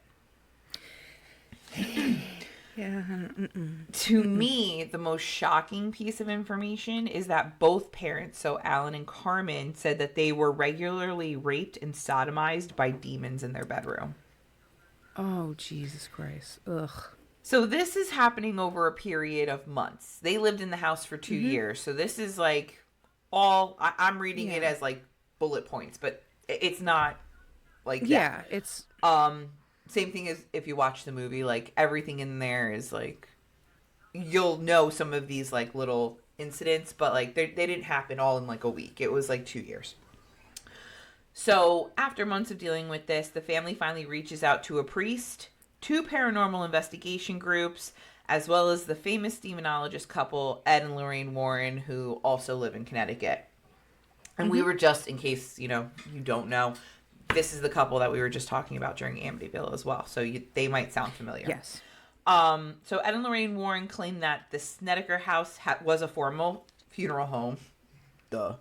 yeah. To me, the most shocking piece of information is that both parents, so Alan and Carmen, said that they were regularly raped and sodomized by demons in their bedroom. Oh, Jesus Christ. Ugh. So this is happening over a period of months. They lived in the house for 2 years. So this is like I'm reading it as like bullet points, but it's not like that. Yeah, it's... Same thing as if you watch the movie, like everything in there is like, you'll know some of these like little incidents, but like they didn't happen all in like a week. It was like 2 years. So after months of dealing with this, the family finally reaches out to a priest, 2 paranormal investigation groups, as well as the famous demonologist couple, Ed and Lorraine Warren, who also live in Connecticut. And we were just, in case, you don't know, this is the couple that we were just talking about during Amityville as well. So they might sound familiar. Yes. So Ed and Lorraine Warren claimed that the Snedeker house was a formal funeral home. Duh.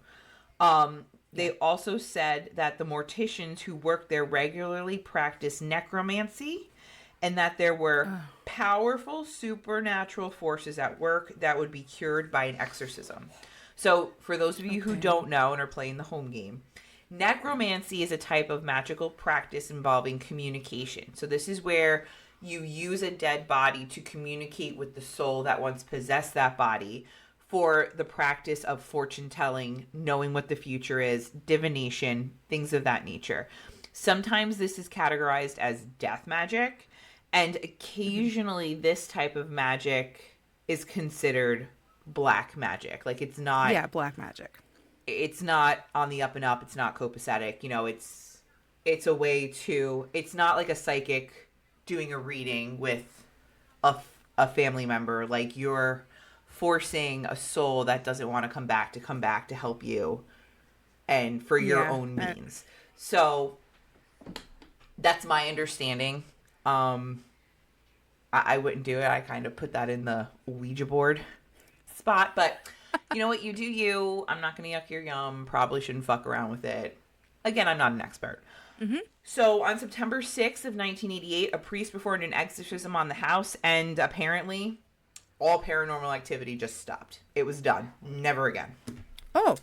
They also said that the morticians who worked there regularly practiced necromancy, and that there were powerful supernatural forces at work that would be cured by an exorcism. So for those of you who don't know and are playing the home game, necromancy is a type of magical practice involving communication. So this is where you use a dead body to communicate with the soul that once possessed that body for the practice of fortune telling, knowing what the future is, divination, things of that nature. Sometimes this is categorized as death magic, and occasionally this type of magic is considered black magic. Like, it's not... Yeah, black magic. It's not on the up and up. It's not copacetic. It's a way to... It's not like a psychic doing a reading with a family member. Like, you're forcing a soul that doesn't want to come back to help you and for your own means. So that's my understanding. I wouldn't do it. I kind of put that in the Ouija board spot, but you know what? You do you. I'm not going to yuck your yum. Probably shouldn't fuck around with it. Again, I'm not an expert. Mm-hmm. So on September 6th of 1988, a priest performed an exorcism on the house, and apparently all paranormal activity just stopped. It was done. Never again. Oh.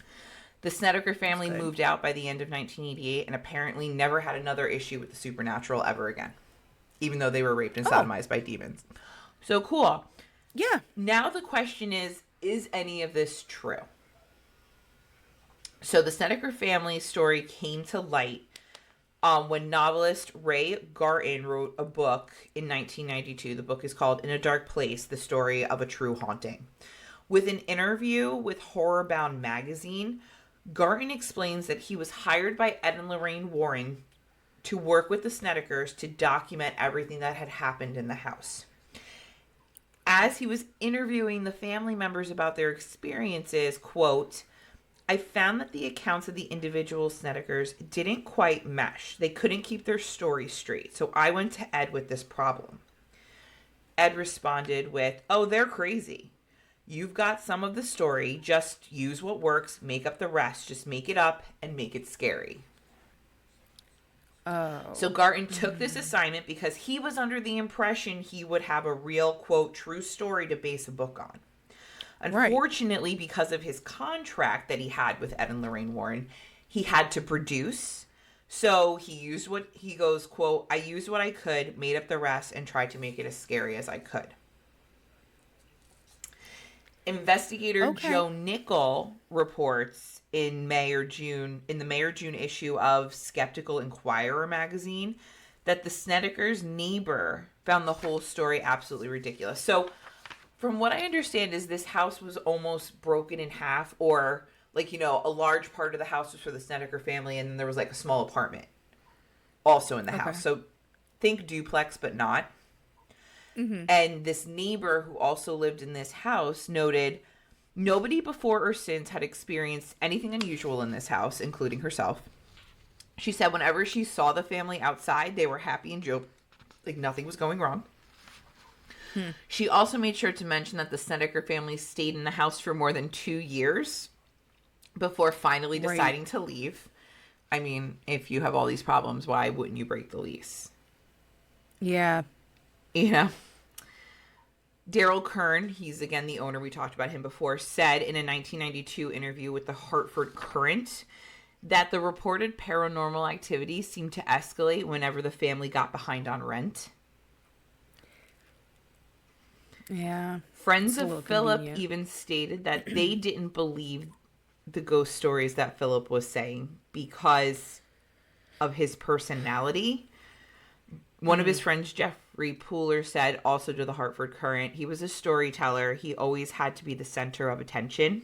The Snedeker family moved out by the end of 1988 and apparently never had another issue with the supernatural ever again, even though they were raped and sodomized by demons. So cool. Yeah. Now the question is any of this true? So the Snedeker family story came to light when novelist Ray Garton wrote a book in 1992. The book is called In a Dark Place, The Story of a True Haunting. With an interview with Horrorbound magazine, Garton explains that he was hired by Ed and Lorraine Warren to work with the Snedekers to document everything that had happened in the house. As he was interviewing the family members about their experiences, quote, I found that the accounts of the individual Snedekers didn't quite mesh. They couldn't keep their story straight. So I went to Ed with this problem. Ed responded with, oh, they're crazy. You've got some of the story. Just use what works. Make up the rest. Just make it up and make it scary. Oh. So Garton took this assignment because he was under the impression he would have a real, quote, true story to base a book on. Unfortunately, because of his contract that he had with Ed and Lorraine Warren, he had to produce. So he used what he goes, quote, I used what I could, made up the rest, and tried to make it as scary as I could. Investigator Joe Nickel reports in the May or June issue of Skeptical Inquirer magazine that the Snedeker's neighbor found the whole story absolutely ridiculous. So From what I understand is this house was almost broken in half, or like, a large part of the house was for the Snedeker family, and then there was like a small apartment also in the house. So think duplex, but not. And this neighbor who also lived in this house noted nobody before or since had experienced anything unusual in this house, including herself. She said whenever she saw the family outside, they were happy and joked like nothing was going wrong. She also made sure to mention that the Snedeker family stayed in the house for more than 2 years before finally deciding to leave. I mean, if you have all these problems, why wouldn't you break the lease? Yeah. Daryl Kern, he's again the owner, we talked about him before, said in a 1992 interview with the Hartford Courant that the reported paranormal activity seemed to escalate whenever the family got behind on rent. Yeah. Friends of Philip even stated that they didn't believe the ghost stories that Philip was saying because of his personality. One of his friends, Jeffrey Pooler, said also to the Hartford Courant, he was a storyteller. He always had to be the center of attention.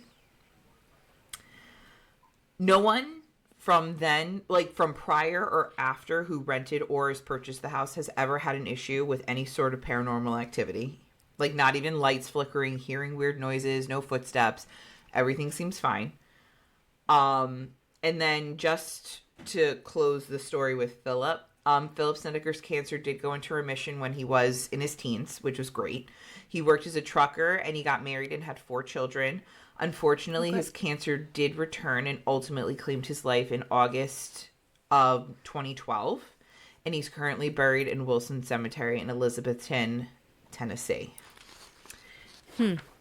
No one from then, like from prior or after, who rented or has purchased the house has ever had an issue with any sort of paranormal activity. Like not even lights flickering, hearing weird noises, no footsteps. Everything seems fine. And then just to close the story with Philip, Philip Snedeker's cancer did go into remission when he was in his teens, which was great. He worked as a trucker and he got married and had 4 children. Unfortunately, his cancer did return and ultimately claimed his life in August of 2012. And he's currently buried in Wilson Cemetery in Elizabethton, Tennessee.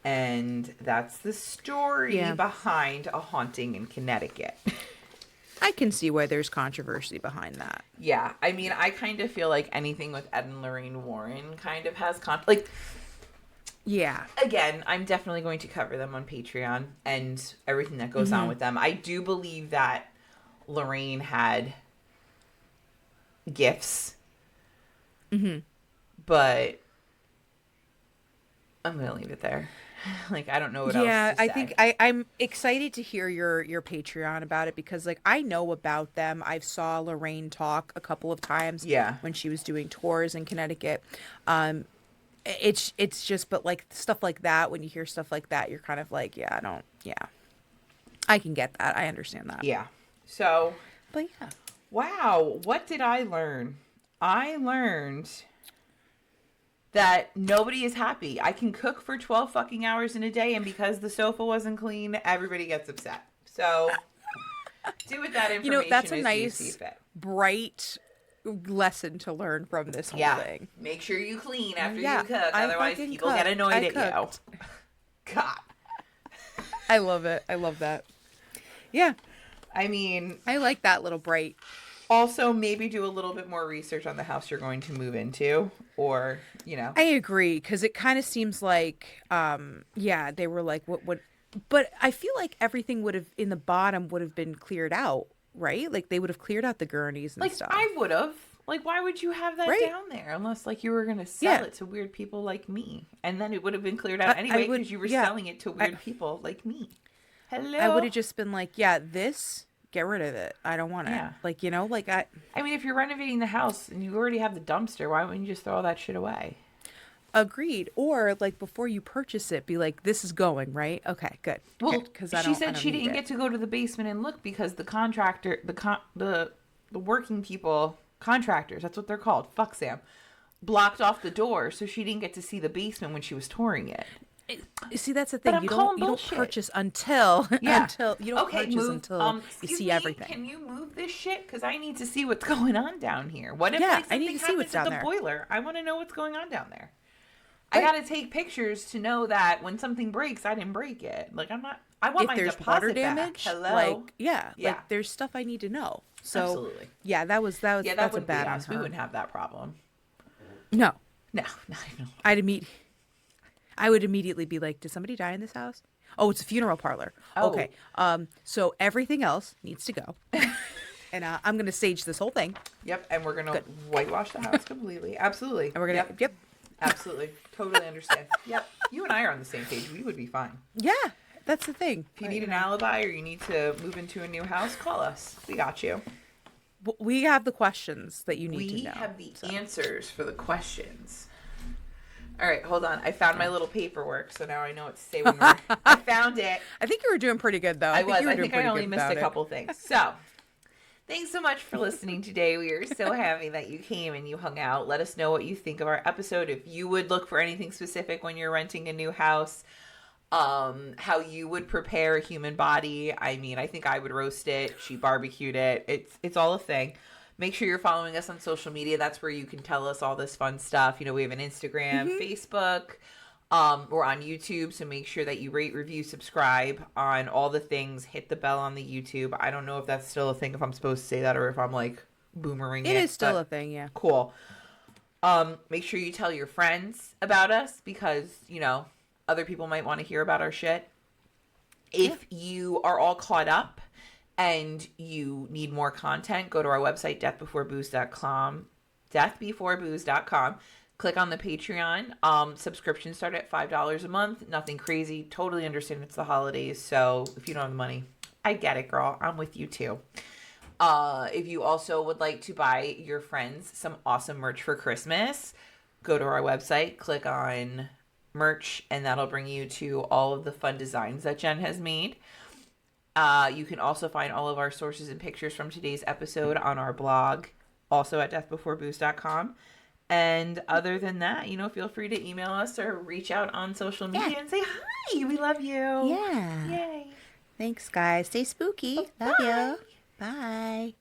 And that's the story behind a haunting in Connecticut. I can see why there's controversy behind that. Yeah, I mean, I kind of feel like anything with Ed and Lorraine Warren kind of has yeah. Again, I'm definitely going to cover them on Patreon and everything that goes on with them. I do believe that Lorraine had gifts. But I'm going to leave it there. Like, I don't know what else to say. Yeah, I think I'm excited to hear your Patreon about it because, like, I know about them. I saw Lorraine talk a couple of times when she was doing tours in Connecticut. It's just, but, like, stuff like that, when you hear stuff like that, you're kind of like, I can get that. I understand that. Yeah. So. But, yeah. Wow. What did I learn? I learned that nobody is happy. I can cook for 12 fucking hours in a day, and because the sofa wasn't clean, everybody gets upset. So, do with that information that's a as nice, you see fit. Bright lesson to learn from this whole thing. Make sure you clean after you cook, otherwise people get annoyed at you. God. I love it. I love that. Yeah. I mean, I like that little bright. Also, maybe do a little bit more research on the house you're going to move into, or, I agree, because it kind of seems like, they were like, what, but I feel like everything in the bottom would have been cleared out, right? Like, they would have cleared out the gurneys and stuff. I would have. Like, why would you have that down there? Unless, like, you were going to sell it to weird people like me. And then it would have been cleared out anyway, because you were selling it to weird people like me. Hello? I would have just been like, this... Get rid of it. I don't want it. Like, I mean, if you're renovating the house and you already have the dumpster, why wouldn't you just throw all that shit away? Agreed. Or, like, before you purchase it, be like, this is going, right? Okay, good. Well, because she said she didn't get to go to the basement and look because the contractor, the working people, contractors, that's what they're called, fuck Sam, blocked off the door, so she didn't get to see the basement when she was touring it. See, that's the thing. You don't purchase until until you don't purchase until you see everything. Can you move this shit? Because I need to see what's going on down here. What if I need to see what's down there. Boiler? I want to know what's going on down there. Right. I got to take pictures to know that when something breaks, I didn't break it. Like I want my deposit water damage. Back. Hello. Like like there's stuff I need to know. So absolutely. Yeah, that was that's a bad on her. We wouldn't have that problem. No, not even. I would immediately be like, did somebody die in this house? Oh, it's a funeral parlor. Oh. Okay. So everything else needs to go. And I'm going to sage this whole thing. Yep. And we're going to whitewash the house completely. Absolutely. And we're going to, yep. Absolutely. Totally understand. Yep. You and I are on the same page. We would be fine. Yeah, that's the thing. If you need an alibi or you need to move into a new house, call us. We got you. We have the questions that you need to know. We have the answers for the questions. All right, hold on. I found my little paperwork, so now I know what to say when we're... I found it. I think you were doing pretty good, though. I think I only missed a couple things. So, thanks so much for listening today. We are so happy that you came and you hung out. Let us know what you think of our episode. If you would look for anything specific when you're renting a new house, how you would prepare a human body. I mean, I think I would roast it. She barbecued it. It's all a thing. Make sure you're following us on social media. That's where you can tell us all this fun stuff. You know, we have an Instagram, Facebook. We're on YouTube, so make sure that you rate, review, subscribe on all the things. Hit the bell on the YouTube. I don't know if that's still a thing, if I'm supposed to say that, or if I'm like boomerang it. It is still a thing, yeah. Cool. Make sure you tell your friends about us because, you know, other people might want to hear about our shit. If you are all caught up and you need more content, go to our website, deathbeforebooze.com. Click on the Patreon. Subscriptions start at $5 a month. Nothing crazy. Totally understand it's the holidays. So if you don't have the money, I get it, girl. I'm with you too. If you also would like to buy your friends some awesome merch for Christmas, go to our website, click on merch, and that'll bring you to all of the fun designs that Jen has made. You can also find all of our sources and pictures from today's episode on our blog, also at deathbeforebooze.com. And other than that, you know, feel free to email us or reach out on social media and say, hi, we love you. Yeah. Yay. Thanks, guys. Stay spooky. Bye. Love you. Bye.